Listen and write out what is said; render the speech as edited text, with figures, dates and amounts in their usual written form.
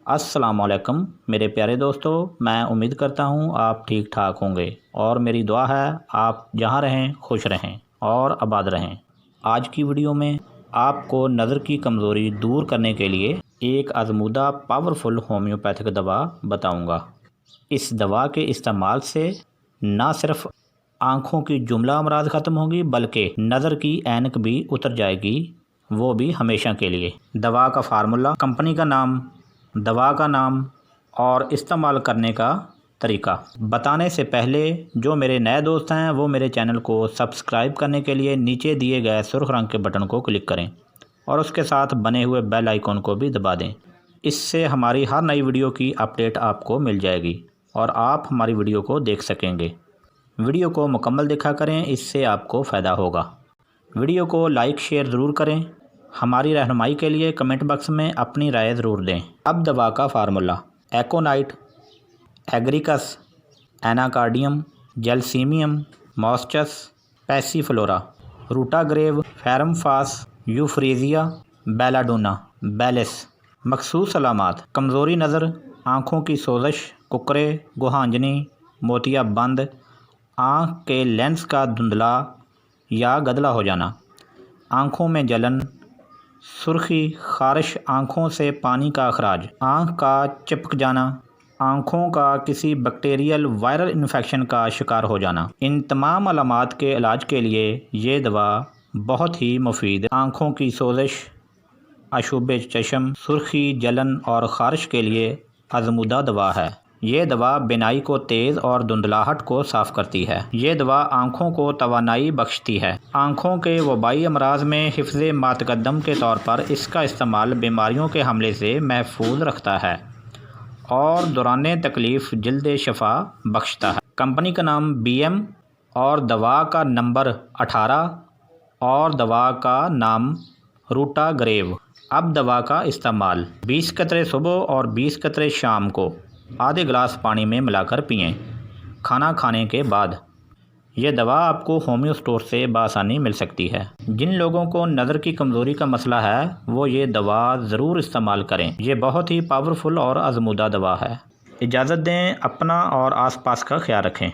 अस्सलामुअलैकुम मेरे प्यारे दोस्तों, मैं उम्मीद करता हूँ आप ठीक ठाक होंगे और मेरी दुआ है आप जहाँ रहें खुश रहें और आबाद रहें। आज की वीडियो में आपको नज़र की कमज़ोरी दूर करने के लिए एक आज़मूदा पावरफुल होम्योपैथिक दवा बताऊँगा। इस दवा के इस्तेमाल से न सिर्फ आँखों की जुमला अमराज ख़त्म होगी बल्कि नज़र की ऐनक भी उतर जाएगी, वो भी हमेशा के लिए। दवा का फार्मूला, कंपनी का नाम, दवा का नाम और इस्तेमाल करने का तरीका बताने से पहले जो मेरे नए दोस्त हैं वो मेरे चैनल को सब्सक्राइब करने के लिए नीचे दिए गए सुर्ख रंग के बटन को क्लिक करें और उसके साथ बने हुए बेल आइकॉन को भी दबा दें। इससे हमारी हर नई वीडियो की अपडेट आपको मिल जाएगी और आप हमारी वीडियो को देख सकेंगे। वीडियो को मुकम्मल देखा करें, इससे आपको फ़ायदा होगा। वीडियो को लाइक शेयर ज़रूर करें। हमारी रहनुमाई के लिए कमेंट बॉक्स में अपनी राय ज़रूर दें। अब दवा का formula. Aconite, agaricus, anacardium, gelsemium, moschus, passiflora, ruta grav, ferrum phos, euphrasia, belladonna, bellis. मखसूस अलामात: कमज़ोरी नज़र, आँखों की सोजश, कुकरे, गुहांजनी, मोतियाबंद, आँख के लेंस का धुंधला या गदला हो जाना, आँखों में जलन, सुर्खी, खारिश, आँखों से पानी का अखराज, आँख का चिपक जाना, आँखों का किसी बैक्टीरियल वायरल इन्फेक्शन का शिकार हो जाना। इन तमाम अलामात के इलाज के लिए ये दवा बहुत ही मुफीद है। आँखों की सोजिश, अशुब चश्म, सुर्खी, जलन और खारिश के लिए आज़मूदा दवा है। ये दवा बिनाई को तेज़ और धुंधलाहट को साफ़ करती है। ये दवा आँखों को तवानाई बख्शती है। आँखों के वबाई अमराज में हिफ्ज़े मातकद्दम के तौर पर इसका इस्तेमाल बीमारियों के हमले से महफूज रखता है और दौरान तकलीफ़ जल्द शफा बख्शता है। कंपनी का नाम BM और दवा का नंबर 18 और दवा का नाम रूटाग्रेव। अब दवा का इस्तेमाल: 20 कतरे सुबह और 20 कतरे शाम को आधे गिलास पानी में मिलाकर पिएं, खाना खाने के बाद। यह दवा आपको होम्यो स्टोर से बआसानी मिल सकती है। जिन लोगों को नज़र की कमज़ोरी का मसला है वो ये दवा ज़रूर इस्तेमाल करें। ये बहुत ही पावरफुल और आज़मूदा दवा है। इजाज़त दें, अपना और आसपास का ख्याल रखें।